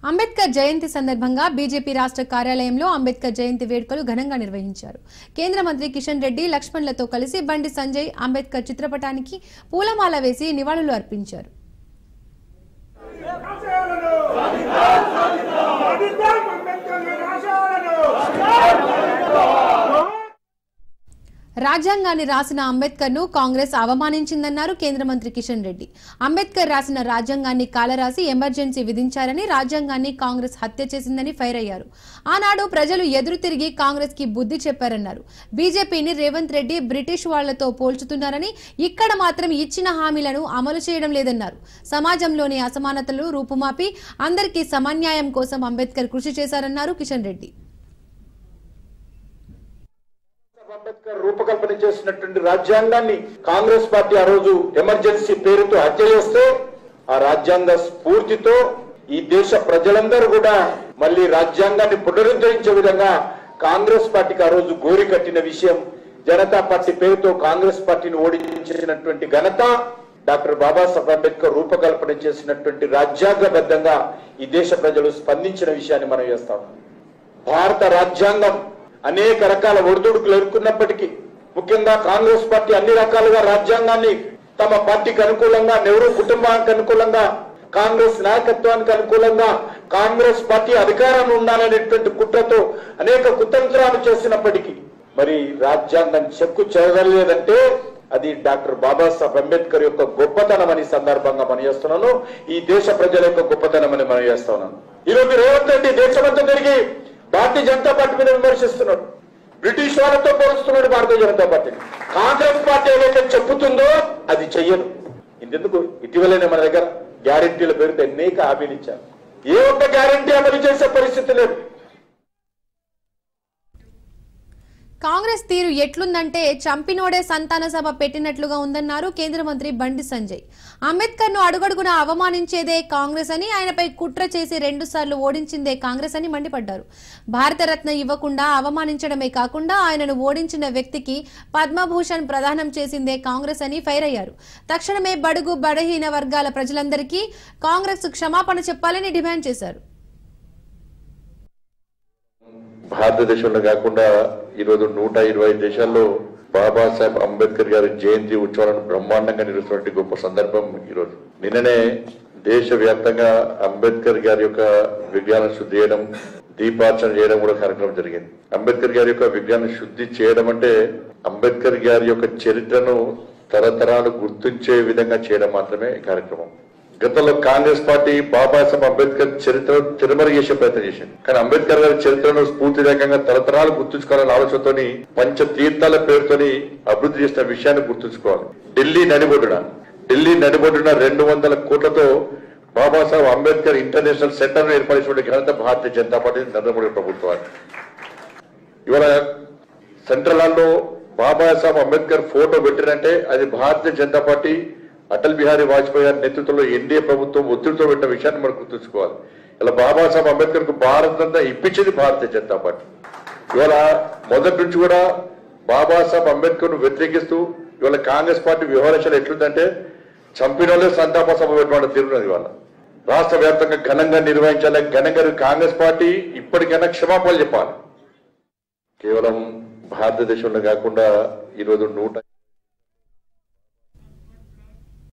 అంబేద్కర్ జయంతి సందర్భంగా బీజేపీ రాష్ట్ర కార్యాలయంలో అంబేద్కర్ జయంతి వేడుకలు ఘనంగా నిర్వహించారు. కేంద్ర మంత్రి కిషన్ రెడ్డి లక్ష్మణ్లతో కలిసి బండి సంజయ్ అంబేద్కర్ చిత్రపటానికి పూలమాల వేసి నివాళులు అర్పించారు. రాజ్యాంగాన్ని రాసిన అంబేద్కర్ ను కాంగ్రెస్ అవమానించిందన్నారు కేంద్ర మంత్రి కిషన్ రెడ్డి. అంబేద్కర్ రాసిన రాజ్యాంగాన్ని కాలరాసి ఎమర్జెన్సీ విధించారని, రాజ్యాంగాన్ని కాంగ్రెస్ హత్య చేసిందని ఫైర్ అయ్యారు. ఆనాడు ప్రజలు ఎదురు తిరిగి కాంగ్రెస్ కి బుద్ధి చెప్పారన్నారు. బీజేపీని రేవంత్ రెడ్డి బ్రిటిష్ వాళ్లతో పోల్చుతున్నారని, ఇక్కడ మాత్రం ఇచ్చిన హామీలను అమలు చేయడం లేదన్నారు. సమాజంలోని అసమానతలు రూపుమాపి అందరికీ సమన్యాయం కోసం అంబేద్కర్ కృషి చేశారన్నారు కిషన్ రెడ్డి. అంబేద్కర్ రూపకల్పన చేసినటువంటి రాజ్యాంగాన్ని కాంగ్రెస్ పార్టీ ఆ రోజు ఎమర్జెన్సీ పేరుతో హత్య చేస్తే, ఆ రాజ్యాంగ స్ఫూర్తితో ఈ దేశ ప్రజలందరూ కూడా మళ్ళీ రాజ్యాంగాన్ని పునరుద్ధరించే విధంగా కాంగ్రెస్ పార్టీకి ఆ రోజు గోరి కట్టిన విషయం. జనతా పార్టీ పేరుతో కాంగ్రెస్ పార్టీని ఓడించినటువంటి ఘనత డాక్టర్ బాబాసాహెబ్ అంబేద్కర్ రూపకల్పన చేసినటువంటి రాజ్యాంగబద్ధంగా ఈ దేశ ప్రజలు స్పందించిన విషయాన్ని మనం చేస్తాం. భారత రాజ్యాంగం అనేక రకాల ఒడిదుడుకులు ఎదుర్కొన్నప్పటికీ, ముఖ్యంగా కాంగ్రెస్ పార్టీ అన్ని రకాలుగా రాజ్యాంగాన్ని తమ పార్టీకి అనుకూలంగా, నెహ్రూ కుటుంబానికి అనుకూలంగా, కాంగ్రెస్ నాయకత్వానికి అనుకూలంగా, కాంగ్రెస్ పార్టీ అధికారాన్ని ఉండాలనేటువంటి కుట్రతో అనేక కుతంత్రాలు చేసినప్పటికీ మరి రాజ్యాంగం చెక్కు చెదరలేదంటే అది డాక్టర్ బాబాసాహెబ్ అంబేద్కర్ యొక్క గొప్పతనం అని సందర్భంగా మనం చేస్తున్నాను. ఈ దేశ ప్రజల యొక్క గొప్పతనం అని మనం చేస్తున్నాను. ఈరోజు రేవంత్ రెడ్డి దేశమంతా తిరిగి భారతీయ జనతా పార్టీ మీద విమర్శిస్తున్నాడు, బ్రిటిష్ వాళ్ళతో పోలుస్తున్నాడు భారతీయ జనతా పార్టీని. కాంగ్రెస్ పార్టీ ఏదైతే చెప్పుతుందో అది చెయ్యదు. ఇంతెందుకు, ఇటీవలనే మన దగ్గర గ్యారంటీల పేరుతో అనేక హామీలు ఇచ్చారు. ఏ ఒక్క గ్యారంటీ అమలు చేసే పరిస్థితి లేదు. కాంగ్రెస్ తీరు ఎట్లుందంటే చంపినోడే సంతాన సభ పెట్టినట్లుగా ఉందన్నారు కేంద్ర మంత్రి బండి సంజయ్. అంబేద్కర్ ను అడుగడుగునా అవమానించేదే కాంగ్రెస్ అని, ఆయనపై కుట్ర చేసి 2 సార్లు ఓడించిందే కాంగ్రెస్ అని మండిపడ్డారు. భారతరత్న ఇవ్వకుండా అవమానించడమే కాకుండా ఆయనను ఓడించిన వ్యక్తికి పద్మభూషణ్ ప్రదానం చేసిందే కాంగ్రెస్ అని ఫైర్ అయ్యారు. తక్షణమే బడుగు బలహీన వర్గాల ప్రజలందరికీ కాంగ్రెస్ క్షమాపణ చెప్పాలని డిమాండ్ చేశారు. భారతదేశంలో కాకుండా ఈరోజు 120 దేశాల్లో బాబాసాహెబ్ అంబేద్కర్ గారి జయంతి ఉత్సవాలను బ్రహ్మాండంగా నిర్వహిస్తున్నటువంటి గొప్ప సందర్భం ఈరోజు. నిన్ననే దేశవ్యాప్తంగా అంబేద్కర్ గారి యొక్క విజ్ఞాన శుద్ధి చేయడం, దీపార్చన చేయడం కూడా కార్యక్రమం జరిగింది. అంబేద్కర్ గారి యొక్క విజ్ఞాన శుద్ధి చేయడం అంటే అంబేద్కర్ గారి యొక్క చరిత్రను తరతరాలు గుర్తించే విధంగా చేయడం మాత్రమే ఈ కార్యక్రమం. గతంలో కాంగ్రెస్ పార్టీ బాబాసాహెబ్ అంబేద్కర్ చరిత్రను తిరుమల చేసే ప్రయత్నం చేసింది. కానీ అంబేద్కర్ గారి చరిత్రను స్ఫూర్తిదాయకంగా తరతరాలు గుర్తుంచుకోవాలని ఆలోచనతోని పంచతీర్థాల పేరుతోని అభివృద్ధి చేసిన విషయాన్ని గుర్తుంచుకోవాలి. ఢిల్లీ నడిబొడ్డున 200 కోట్లతో బాబాసాహెబ్ అంబేద్కర్ ఇంటర్నేషనల్ సెంటర్ ఏర్పడిన ఘనత భారతీయ జనతా పార్టీ నరేంద్ర మోడీ ప్రభుత్వాన్ని. ఇవాళ సెంట్రల్ హాల్లో బాబాసాహెబ్ అంబేద్కర్ ఫోటో పెట్టినంటే అది భారతీయ జనతా పార్టీ అటల్ బిహారీ వాజ్పేయి గారి నేతృత్వంలో ఎన్డీఏ ప్రభుత్వం ఒత్తిడితో పెట్టిన విషయాన్ని మనం గుర్తుంచుకోవాలి. ఇలా బాబాసాహెబ్ అంబేద్కర్ కు భారత్ అంతా ఇప్పించేది భారతీయ జనతా పార్టీ. ఇవాళ మొదటి నుంచి కూడా బాబాసాహెబ్ అంబేద్కర్ ను వ్యతిరేకిస్తూ ఇవాళ కాంగ్రెస్ పార్టీ వ్యవహారాలు ఎట్లుందంటే చంపిన వాళ్ళే సంతాప సభ పెట్టడం తీరున్నది. ఇవాళ రాష్ట్ర వ్యాప్తంగా ఘనంగా నిర్వహించాలి. ఘనంగా కాంగ్రెస్ పార్టీ ఇప్పటికైనా క్షమాపణలు చెప్పాలి. కేవలం భారతదేశంలో కాకుండా ఈరోజు